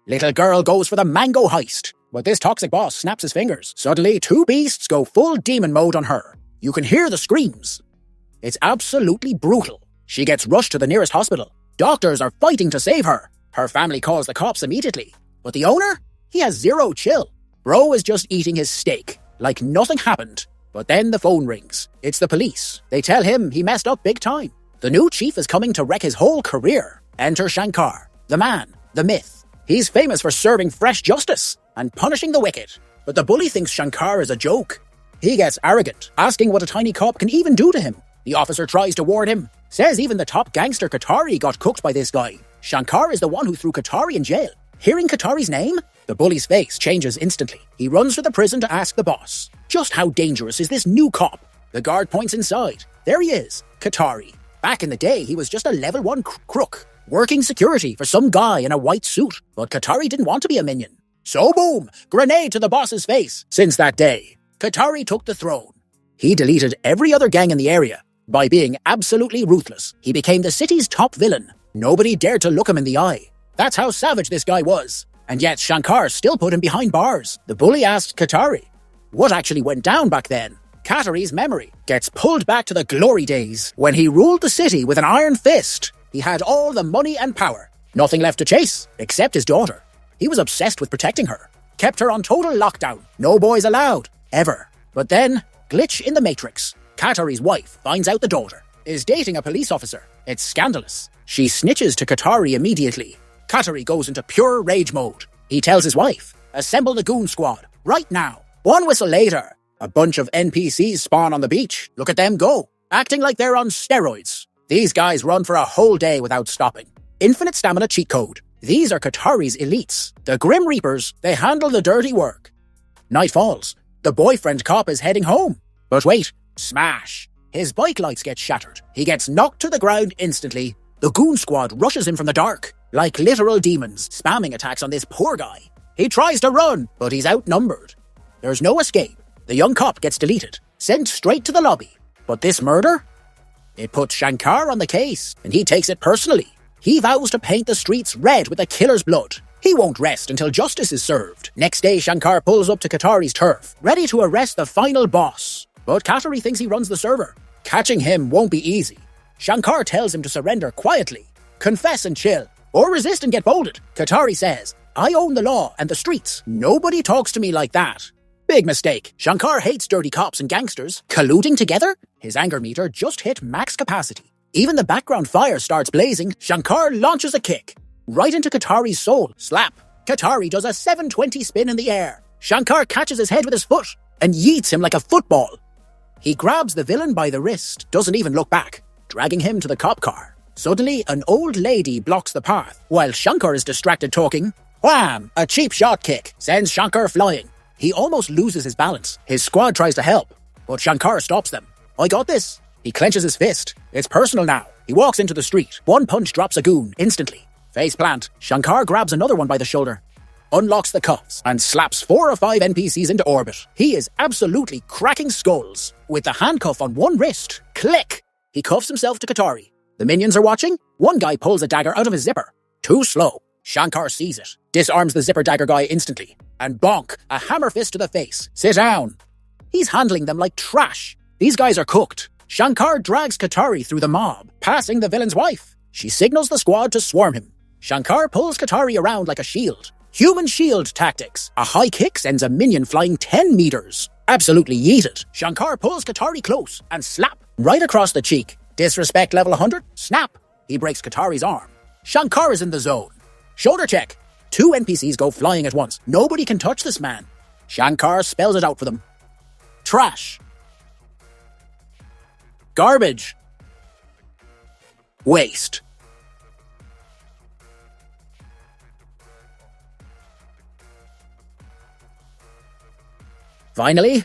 Little girl goes for the mango heist, but this toxic boss snaps his fingers. Suddenly, two beasts go full demon mode on her. You can hear the screams. It's absolutely brutal. She gets rushed to the nearest hospital. Doctors are fighting to save her. Her family calls the cops immediately. But the owner? He has zero chill. Bro is just eating his steak, like nothing happened. But then the phone rings. It's the police. They tell him he messed up big time. The new chief is coming to wreck his whole career. Enter Shankar, the man, the myth. He's famous for serving fresh justice and punishing the wicked. But the bully thinks Shankar is a joke. He gets arrogant, asking what a tiny cop can even do to him. The officer tries to warn him, says even the top gangster Katari got cooked by this guy. Shankar is the one who threw Katari in jail. Hearing Katari's name, the bully's face changes instantly. He runs for the prison to ask the boss, just how dangerous is this new cop? The guard points inside. There he is, Katari. Back in the day, he was just a level 1 crook, working security for some guy in a white suit. But Katari didn't want to be a minion. So boom, grenade to the boss's face. Since that day, Katari took the throne. He deleted every other gang in the area. By being absolutely ruthless, he became the city's top villain. Nobody dared to look him in the eye. That's how savage this guy was. And yet Shankar still put him behind bars. The bully asked Katari, what actually went down back then? Katari's memory gets pulled back to the glory days when he ruled the city with an iron fist. He had all the money and power. Nothing left to chase, except his daughter. He was obsessed with protecting her. Kept her on total lockdown. No boys allowed. Ever. But then, glitch in the matrix. Katari's wife finds out the daughter is dating a police officer. It's scandalous. She snitches to Katari immediately. Katari goes into pure rage mode. He tells his wife, assemble the goon squad, right now. One whistle later, a bunch of NPCs spawn on the beach. Look at them go, acting like they're on steroids. These guys run for a whole day without stopping. Infinite stamina cheat code. These are Katari's elites. The Grim Reapers, they handle the dirty work. Night falls. The boyfriend cop is heading home. But wait, smash. His bike lights get shattered. He gets knocked to the ground instantly. The goon squad rushes him from the dark, like literal demons, spamming attacks on this poor guy. He tries to run, but he's outnumbered. There's no escape. The young cop gets deleted, sent straight to the lobby. But this murder? It puts Shankar on the case, and he takes it personally. He vows to paint the streets red with the killer's blood. He won't rest until justice is served. Next day, Shankar pulls up to Katari's turf, ready to arrest the final boss. But Katari thinks he runs the server. Catching him won't be easy. Shankar tells him to surrender quietly, confess and chill, or resist and get bolded. Katari says, I own the law and the streets. Nobody talks to me like that. Big mistake. Shankar hates dirty cops and gangsters. Colluding together? His anger meter just hit max capacity. Even the background fire starts blazing. Shankar launches a kick right into Katari's soul. Slap. Katari does a 720 spin in the air. Shankar catches his head with his foot and yeets him like a football. He grabs the villain by the wrist, doesn't even look back, dragging him to the cop car. Suddenly, an old lady blocks the path, while Shankar is distracted talking. Wham! A cheap shot kick sends Shankar flying. He almost loses his balance. His squad tries to help, but Shankar stops them. I got this. He clenches his fist. It's personal now. He walks into the street. One punch drops a goon instantly. Face plant. Shankar grabs another one by the shoulder, unlocks the cuffs, and slaps 4 or 5 NPCs into orbit. He is absolutely cracking skulls. With the handcuff on one wrist, click! He cuffs himself to Katari. The minions are watching. One guy pulls a dagger out of his zipper. Too slow. Shankar sees it, disarms the zipper dagger guy instantly, and bonk, a hammer fist to the face. Sit down. He's handling them like trash. These guys are cooked. Shankar drags Katari through the mob, passing the villain's wife. She signals the squad to swarm him. Shankar pulls Katari around like a shield. Human shield tactics. A high kick sends a minion flying 10 meters. Absolutely yeeted. Shankar pulls Katari close and slap right across the cheek. Disrespect level 100. Snap. He breaks Katari's arm. Shankar is in the zone. Shoulder check. 2 NPCs go flying at once. Nobody can touch this man. Shankar spells it out for them. Trash. Garbage. Waste. Finally,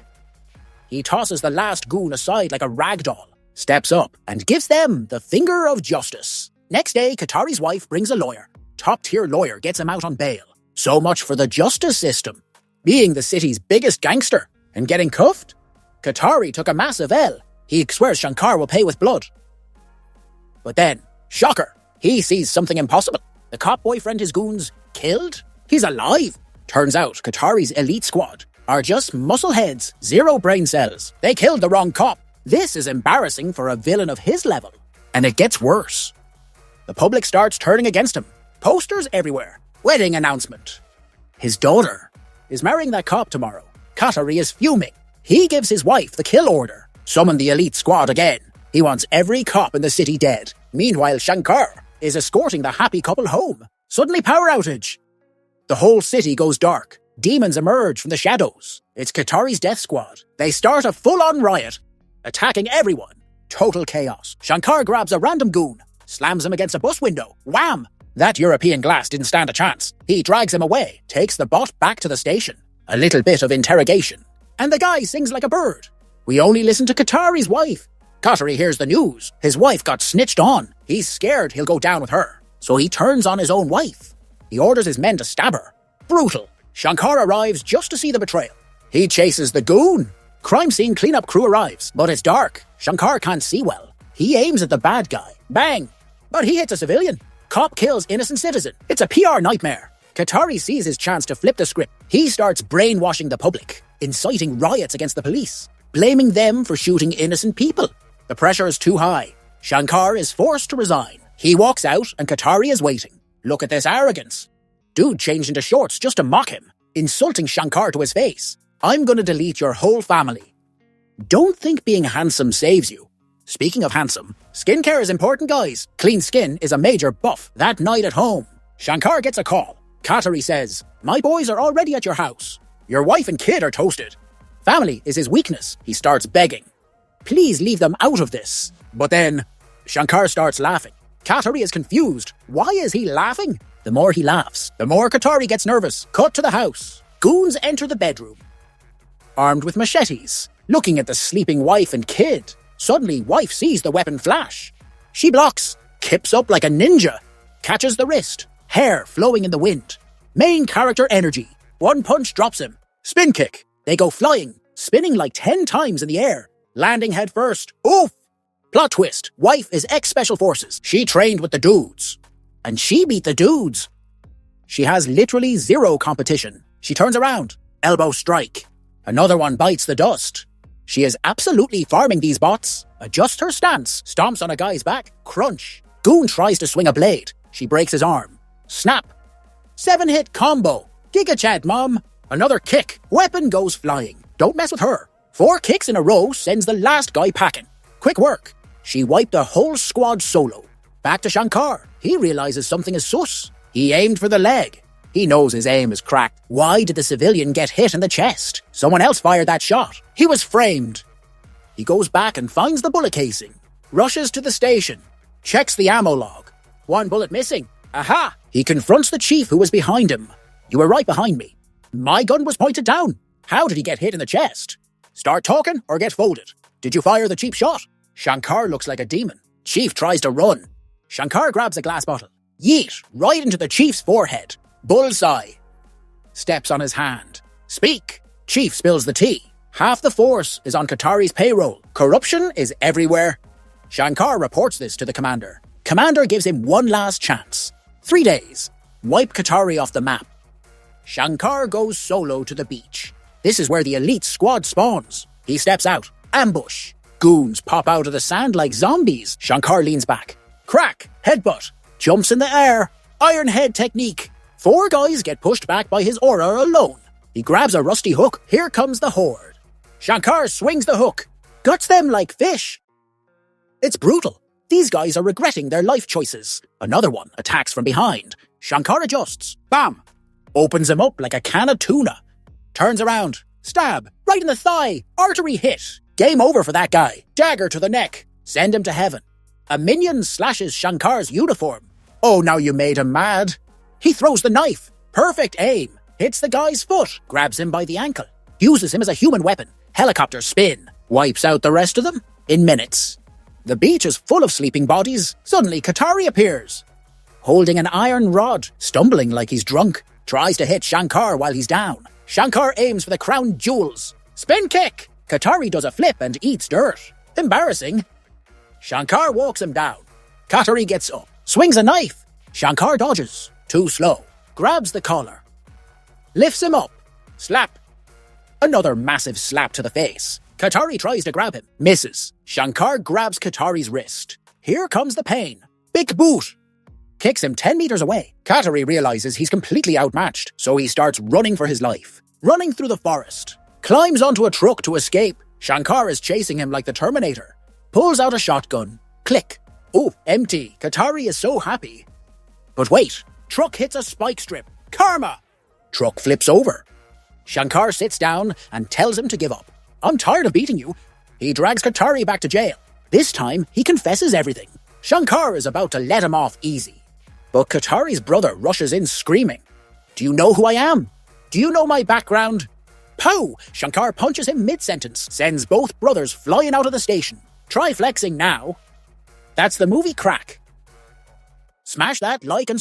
he tosses the last goon aside like a rag doll, steps up, and gives them the finger of justice. Next day, Katari's wife brings a lawyer. Top-tier lawyer gets him out on bail. So much for the justice system. Being the city's biggest gangster and getting cuffed? Katari took a massive L. He swears Shankar will pay with blood. But then, shocker, he sees something impossible. The cop boyfriend his goons killed? He's alive! Turns out Katari's elite squad are just muscle heads, zero brain cells. They killed the wrong cop. This is embarrassing for a villain of his level. And it gets worse. The public starts turning against him. Posters everywhere. Wedding announcement. His daughter is marrying that cop tomorrow. Katari is fuming. He gives his wife the kill order. Summon the elite squad again. He wants every cop in the city dead. Meanwhile, Shankar is escorting the happy couple home. Suddenly power outage. The whole city goes dark. Demons emerge from the shadows. It's Katari's death squad. They start a full-on riot, attacking everyone. Total chaos. Shankar grabs a random goon, slams him against a bus window. Wham! That European glass didn't stand a chance. He drags him away, takes the bot back to the station. A little bit of interrogation. And the guy sings like a bird. We only listen to Katari's wife. Katari hears the news. His wife got snitched on. He's scared he'll go down with her. So he turns on his own wife. He orders his men to stab her. Brutal. Shankar arrives just to see the betrayal. He chases the goon. Crime scene cleanup crew arrives, but it's dark. Shankar can't see well. He aims at the bad guy. Bang! But he hits a civilian. Cop kills innocent citizen. It's a PR nightmare. Katari sees his chance to flip the script. He starts brainwashing the public, inciting riots against the police, blaming them for shooting innocent people. The pressure is too high. Shankar is forced to resign. He walks out and Katari is waiting. Look at this arrogance. Dude changed into shorts just to mock him, insulting Shankar to his face. I'm gonna delete your whole family. Don't think being handsome saves you. Speaking of handsome, skincare is important, guys. Clean skin is a major buff. That night at home, Shankar gets a call. Katari says, my boys are already at your house. Your wife and kid are toasted. Family is his weakness. He starts begging. Please leave them out of this. But then, Shankar starts laughing. Katari is confused. Why is he laughing? The more he laughs, the more Katari gets nervous. Cut to the house. Goons enter the bedroom, armed with machetes, looking at the sleeping wife and kid. Suddenly, wife sees the weapon flash. She blocks, kips up like a ninja, catches the wrist, hair flowing in the wind. Main character energy. One punch drops him. Spin kick. They go flying, spinning like 10 times in the air, landing head first. Oof! Plot twist. Wife is ex-special forces. She trained with the dudes. And she beat the dudes. She has literally zero competition. She turns around. Elbow strike. Another one bites the dust. She is absolutely farming these bots. Adjusts her stance. Stomps on a guy's back. Crunch. Goon tries to swing a blade. She breaks his arm. Snap. 7-hit combo. Giga Chad, mom. Another kick. Weapon goes flying. Don't mess with her. 4 kicks in a row sends the last guy packing. Quick work. She wiped the whole squad solo. Back to Shankar. He realizes something is sus. He aimed for the leg. He knows his aim is cracked. Why did the civilian get hit in the chest? Someone else fired that shot. He was framed. He goes back and finds the bullet casing. Rushes to the station. Checks the ammo log. 1 bullet missing. Aha! He confronts the chief who was behind him. You were right behind me. My gun was pointed down. How did he get hit in the chest? Start talking or get folded. Did you fire the cheap shot? Shankar looks like a demon. Chief tries to run. Shankar grabs a glass bottle. Yeet! Right into the chief's forehead. Bullseye. Steps on his hand. Speak. Chief spills the tea. Half the force is on Katari's payroll. Corruption is everywhere. Shankar reports this to the commander. Commander gives him one last chance. 3 days. Wipe Katari off the map. Shankar goes solo to the beach. This is where the elite squad spawns. He steps out. Ambush. Goons pop out of the sand like zombies. Shankar leans back. Krack. Headbutt. Jumps in the air. Iron head technique. 4 guys get pushed back by his aura alone. He grabs a rusty hook. Here comes the horde. Shankar swings the hook. Guts them like fish. It's brutal. These guys are regretting their life choices. Another one attacks from behind. Shankar adjusts. Bam! Opens him up like a can of tuna. Turns around. Stab. Right in the thigh. Artery hit. Game over for that guy. Dagger to the neck. Send him to heaven. A minion slashes Shankar's uniform. Oh, now you made him mad. He throws the knife. Perfect aim. Hits the guy's foot. Grabs him by the ankle. Uses him as a human weapon. Helicopter spin. Wipes out the rest of them in minutes. The beach is full of sleeping bodies. Suddenly, Katari appears. Holding an iron rod. Stumbling like he's drunk. Tries to hit Shankar while he's down. Shankar aims for the crown jewels. Spin kick. Katari does a flip and eats dirt. Embarrassing. Shankar walks him down. Katari gets up. Swings a knife. Shankar dodges. Too slow. Grabs the collar. lifts him up. Slap. Another massive slap to the face. Katari tries to grab him. Misses. Shankar grabs Katari's wrist. Here comes the pain. Big boot. Kicks him 10 meters away. Katari realizes he's completely outmatched, so he starts running for his life. Running through the forest. Climbs onto a truck to escape. Shankar is chasing him like the Terminator. Pulls out a shotgun. Click. Oh, empty. Katari is so happy. But wait. Truck hits a spike strip. Karma! Truck flips over. Shankar sits down and tells him to give up. I'm tired of beating you. He drags Katari back to jail. This time, he confesses everything. Shankar is about to let him off easy. But Katari's brother rushes in screaming. Do you know who I am? Do you know my background? Pow! Shankar punches him mid-sentence, sends both brothers flying out of the station. Try flexing now. That's the movie Krack. Smash that like and subscribe.